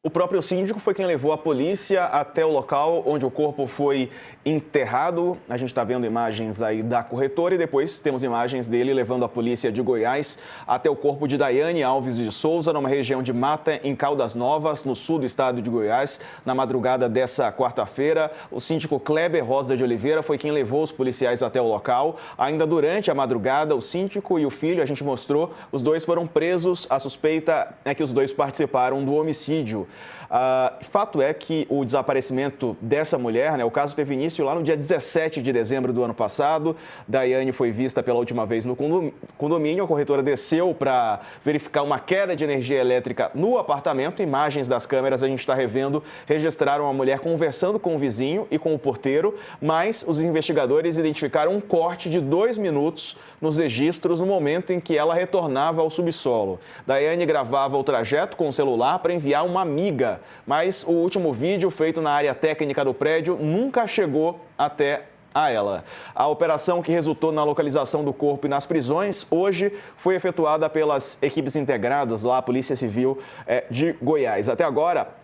O próprio síndico foi quem levou a polícia até o local onde o corpo foi enterrado. A gente está vendo imagens aí da corretora e depois temos imagens dele levando a polícia de Goiás até o corpo de Daiane Alves de Souza, numa região de mata em Caldas Novas, no sul do estado de Goiás. Na madrugada dessa quarta-feira, o síndico Kleber Rosa de Oliveira foi quem levou os policiais até o local. Ainda durante a madrugada, o síndico e o filho, a gente mostrou, os dois foram presos. A suspeita é que os dois participaram do homicídio. Fato é que o desaparecimento dessa mulher, o caso teve início lá no dia 17 de dezembro do ano passado. Daiane foi vista pela última vez no condomínio. A corretora desceu para verificar uma queda de energia elétrica no apartamento. Imagens das câmeras a gente está revendo registraram a mulher conversando com o vizinho e com o porteiro, mas os investigadores identificaram um corte de 2 minutos nos registros no momento em que ela retornava ao subsolo. Daiane gravava o trajeto com o celular para enviar uma amiga, mas o último vídeo feito na área técnica do prédio nunca chegou até a ela. A operação que resultou na localização do corpo e nas prisões hoje foi efetuada pelas equipes integradas lá, a Polícia Civil de Goiás. Até agora,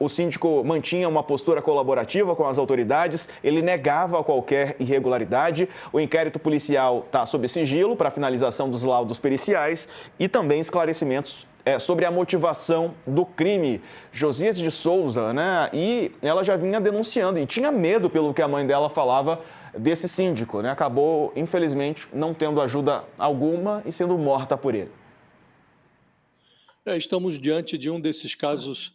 o síndico mantinha uma postura colaborativa com as autoridades, ele negava qualquer irregularidade. O inquérito policial está sob sigilo para a finalização dos laudos periciais e também esclarecimentos sobre a motivação do crime. Josias de Souza, e ela já vinha denunciando e tinha medo pelo que a mãe dela falava desse síndico, Acabou, infelizmente, não tendo ajuda alguma e sendo morta por ele. Estamos diante de um desses casos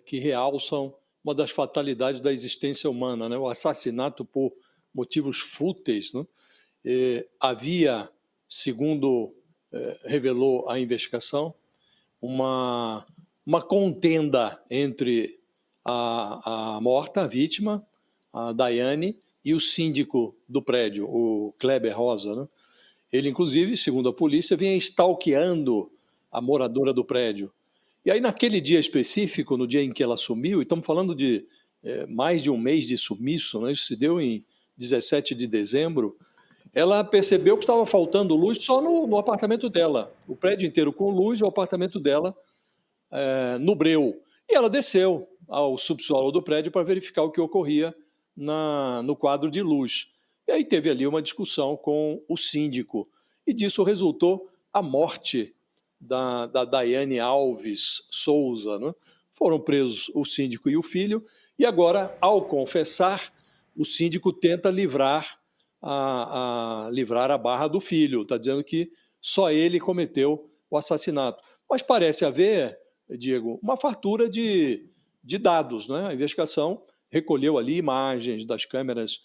que realçam uma das fatalidades da existência humana, o assassinato por motivos fúteis. Havia, segundo revelou a investigação, uma contenda entre a morta, a vítima, a Daiane, e o síndico do prédio, o Kleber Rosa. Ele, inclusive, segundo a polícia, vinha stalkeando a moradora do prédio. E aí, naquele dia específico, no dia em que ela sumiu, e estamos falando de mais de um mês de sumiço, isso se deu em 17 de dezembro, ela percebeu que estava faltando luz só no apartamento dela. O prédio inteiro com luz, o apartamento dela no breu. E ela desceu ao subsolo do prédio para verificar o que ocorria no quadro de luz. E aí teve ali uma discussão com o síndico. E disso resultou a morte da Daiane Alves Souza. Foram presos o síndico e o filho. E agora, ao confessar, o síndico tenta livrar a barra do filho. Está dizendo que só ele cometeu o assassinato. Mas parece haver, Diego, uma fartura de dados. A investigação recolheu ali imagens das câmeras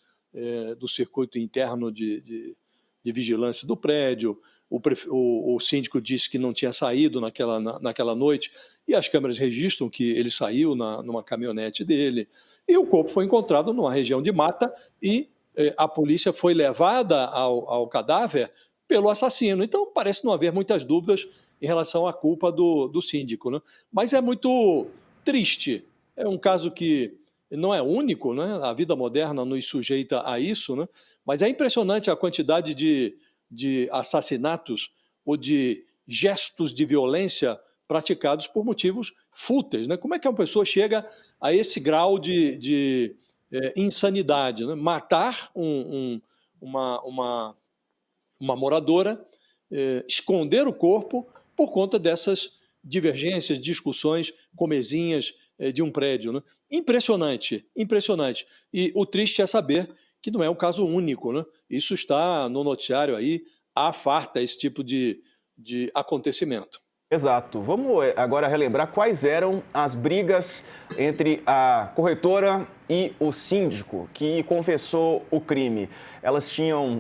do circuito interno de vigilância do prédio. O síndico disse que não tinha saído naquela noite e as câmeras registram que ele saiu numa caminhonete dele. E o corpo foi encontrado numa região de mata e a polícia foi levada ao cadáver pelo assassino. Então, parece não haver muitas dúvidas em relação à culpa do síndico. Mas é muito triste. É um caso que não é único, a vida moderna nos sujeita a isso, mas é impressionante a quantidade de assassinatos ou de gestos de violência praticados por motivos fúteis. Como é que uma pessoa chega a esse grau de insanidade, matar uma moradora, esconder o corpo por conta dessas divergências, discussões comezinhas de um prédio. Impressionante, impressionante. E o triste é saber que não é um caso único. Isso está no noticiário aí, à farta esse tipo de acontecimento. Exato. Vamos agora relembrar quais eram as brigas entre a corretora e o síndico que confessou o crime.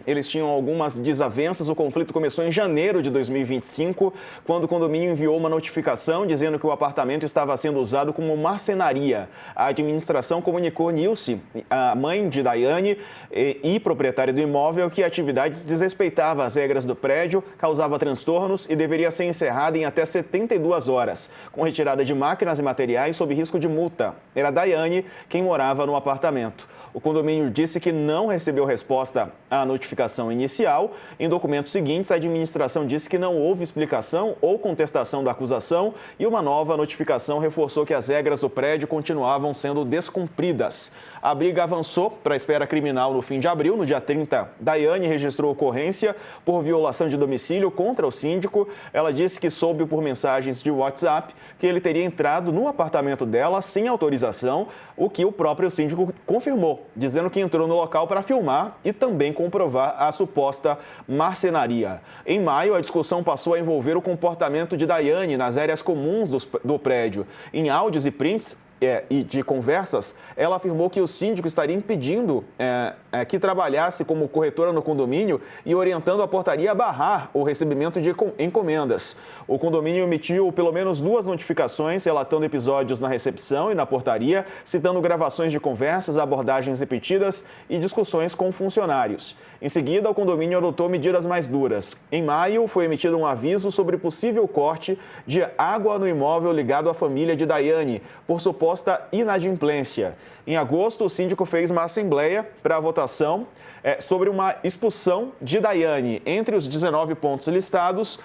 Eles tinham algumas desavenças. O conflito começou em janeiro de 2025, quando o condomínio enviou uma notificação dizendo que o apartamento estava sendo usado como marcenaria. A administração comunicou Nilce, a mãe de Daiane e proprietária do imóvel, que a atividade desrespeitava as regras do prédio, causava transtornos e deveria ser encerrada em até 72 horas, com retirada de máquinas e materiais sob risco de multa. Era Daiane quem morava estava no apartamento. O condomínio disse que não recebeu resposta à notificação inicial. Em documentos seguintes, a administração disse que não houve explicação ou contestação da acusação e uma nova notificação reforçou que as regras do prédio continuavam sendo descumpridas. A briga avançou para a esfera criminal no fim de abril. No dia 30, Daiane registrou ocorrência por violação de domicílio contra o síndico. Ela disse que soube por mensagens de WhatsApp que ele teria entrado no apartamento dela sem autorização, o que o próprio síndico confirmou, dizendo que entrou no local para filmar e também comprovar a suposta marcenaria. Em maio, a discussão passou a envolver o comportamento de Daiane nas áreas comuns do prédio. Em áudios e prints e de conversas, ela afirmou que o síndico estaria impedindo que trabalhasse como corretora no condomínio e orientando a portaria a barrar o recebimento de encomendas. O condomínio emitiu pelo menos 2 notificações relatando episódios na recepção e na portaria, citando gravações de conversas, abordagens repetidas e discussões com funcionários. Em seguida, o condomínio adotou medidas mais duras. Em maio, foi emitido um aviso sobre possível corte de água no imóvel ligado à família de Daiane, por suposta inadimplência. Em agosto, o síndico fez uma assembleia para a votação sobre uma expulsão de Daiane. Entre os 19 pontos listados,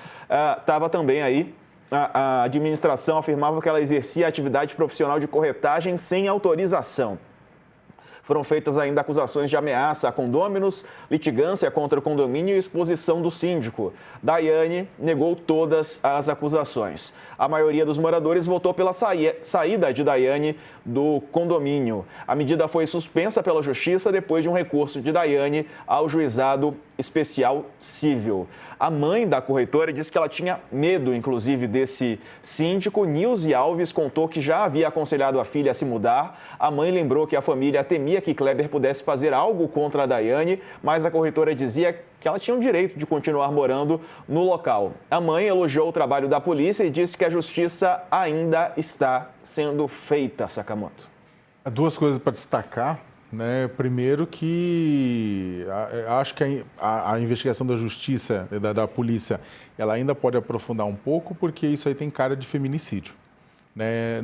estava também aí a administração afirmava que ela exercia atividade profissional de corretagem sem autorização. Foram feitas ainda acusações de ameaça a condôminos, litigância contra o condomínio e exposição do síndico. Daiane negou todas as acusações. A maioria dos moradores votou pela saída de Daiane do condomínio. A medida foi suspensa pela Justiça depois de um recurso de Daiane ao Juizado Especial Civil. A mãe da corretora disse que ela tinha medo, inclusive, desse síndico. Nilze Alves contou que já havia aconselhado a filha a se mudar. A mãe lembrou que a família temia que Kleber pudesse fazer algo contra a Daiane, mas a corretora dizia que ela tinha o direito de continuar morando no local. A mãe elogiou o trabalho da polícia e disse que a justiça ainda está sendo feita, Sakamoto. 2 coisas para destacar. Primeiro que acho que a investigação da justiça, da polícia, ela ainda pode aprofundar um pouco, porque isso aí tem cara de feminicídio.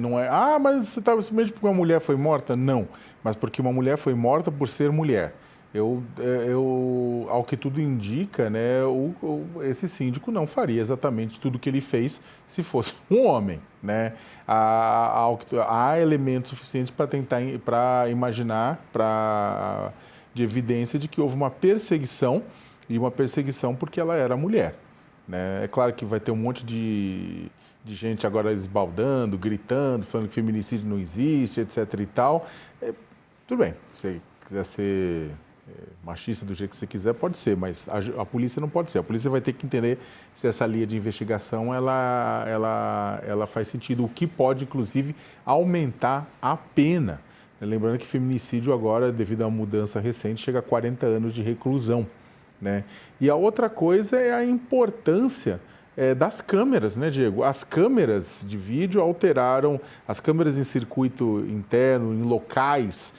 Não é, mas você estava simplesmente porque uma mulher foi morta? Não, mas porque uma mulher foi morta por ser mulher. Ao que tudo indica, esse síndico não faria exatamente tudo o que ele fez se fosse um homem. Há elementos suficientes para imaginar, de evidência de que houve uma perseguição, e uma perseguição porque ela era mulher. É claro que vai ter um monte de gente agora esbaldando, gritando, falando que feminicídio não existe, etc. e tal. Tudo bem, se você quiser ser machista do jeito que você quiser, pode ser, mas a polícia não pode ser. A polícia vai ter que entender se essa linha de investigação ela faz sentido, o que pode, inclusive, aumentar a pena. Lembrando que feminicídio agora, devido a uma mudança recente, chega a 40 anos de reclusão. E a outra coisa é a importância das câmeras, Diego? As câmeras de vídeo alteraram, as câmeras em circuito interno, em locais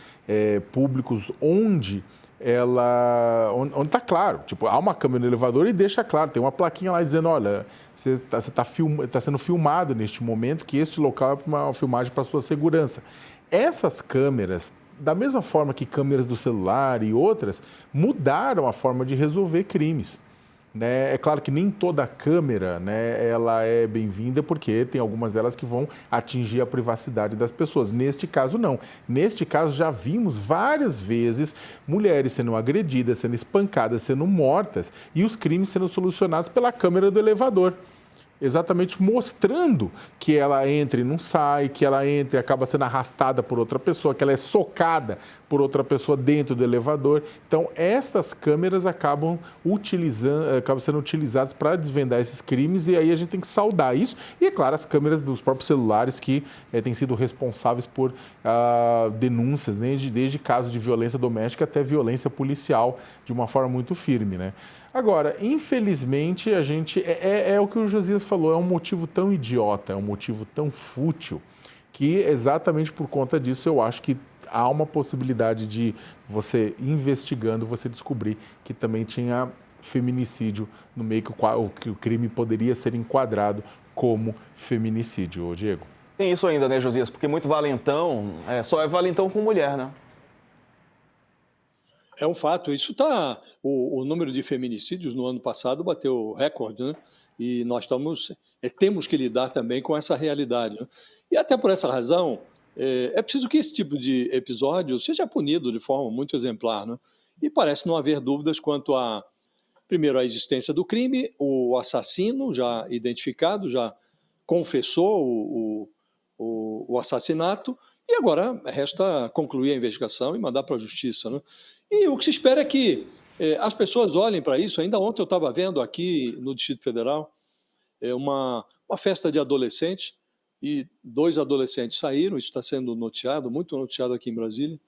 públicos onde está claro, há uma câmera no elevador e deixa claro, tem uma plaquinha lá dizendo, olha, você está sendo filmado neste momento, que este local é uma filmagem para sua segurança. Essas câmeras, da mesma forma que câmeras do celular e outras, mudaram a forma de resolver crimes. É claro que nem toda câmera ela é bem-vinda, porque tem algumas delas que vão atingir a privacidade das pessoas. Neste caso, não. Neste caso, já vimos várias vezes mulheres sendo agredidas, sendo espancadas, sendo mortas e os crimes sendo solucionados pela câmera do elevador. Exatamente mostrando que ela entra e não sai, que ela entra e acaba sendo arrastada por outra pessoa, que ela é socada por outra pessoa dentro do elevador. Então, estas câmeras acabam sendo utilizadas para desvendar esses crimes, e aí a gente tem que saudar isso. E, é claro, as câmeras dos próprios celulares que têm sido responsáveis por denúncias, desde casos de violência doméstica até violência policial, de uma forma muito firme, Agora, infelizmente, a gente é o que o Josias falou, é um motivo tão idiota, é um motivo tão fútil, que exatamente por conta disso eu acho que há uma possibilidade de você, investigando, você descobrir que também tinha feminicídio no meio que o crime poderia ser enquadrado como feminicídio, Diego. Tem isso ainda, né, Josias? Porque muito valentão, só é valentão com mulher, né? É um fato, isso está. O número de feminicídios no ano passado bateu recorde, né? E nós temos que lidar também com essa realidade, né? E até por essa razão, é preciso que esse tipo de episódio seja punido de forma muito exemplar, né? E parece não haver dúvidas quanto a, primeiro, a existência do crime, o assassino já identificado, já confessou o assassinato, e agora resta concluir a investigação e mandar para a justiça, né? E o que se espera é que as pessoas olhem para isso. Ainda ontem eu estava vendo aqui no Distrito Federal uma festa de adolescentes, e 2 adolescentes saíram, isso está sendo noticiado, muito noticiado aqui em Brasília,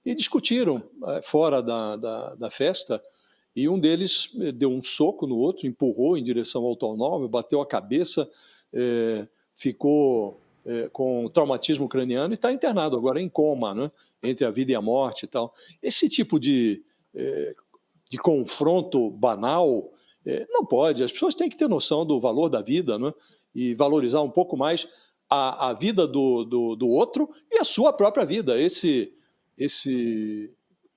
e discutiram fora da festa, e um deles deu um soco no outro, empurrou em direção ao automóvel, bateu a cabeça, ficou com traumatismo craniano e está internado agora em coma, né? Entre a vida e a morte e tal. Esse tipo de confronto banal não pode. As pessoas têm que ter noção do valor da vida, né? E valorizar um pouco mais a vida do outro e a sua própria vida. Esse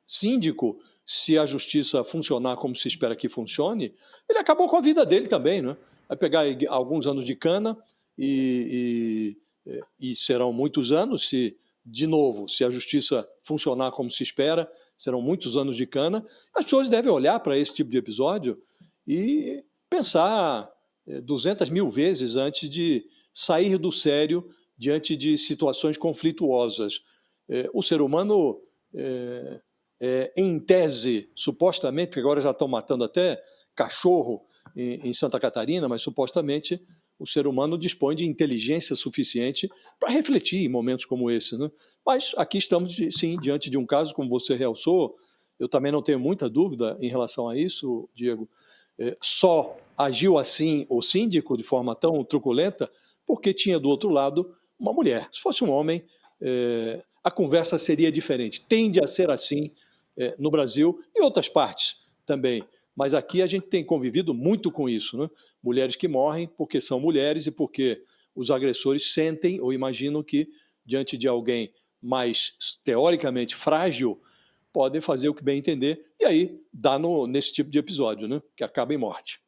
síndico, se a justiça funcionar como se espera que funcione, ele acabou com a vida dele também, né? Vai pegar alguns anos de cana e serão muitos anos, de novo, se a justiça funcionar como se espera, serão muitos anos de cana. As pessoas devem olhar para esse tipo de episódio e pensar 200 mil vezes antes de sair do sério diante de situações conflituosas. O ser humano, em tese, supostamente, porque agora já estão matando até cachorro em Santa Catarina, mas supostamente o ser humano dispõe de inteligência suficiente para refletir em momentos como esse, né? Mas aqui estamos, sim, diante de um caso, como você realçou. Eu também não tenho muita dúvida em relação a isso, Diego. Só agiu assim o síndico de forma tão truculenta porque tinha do outro lado uma mulher. Se fosse um homem, a conversa seria diferente. Tende a ser assim no Brasil e em outras partes também. Mas aqui a gente tem convivido muito com isso, né? Mulheres que morrem porque são mulheres e porque os agressores sentem ou imaginam que, diante de alguém mais teoricamente frágil, podem fazer o que bem entender, e aí dá nesse tipo de episódio, né? Que acaba em morte.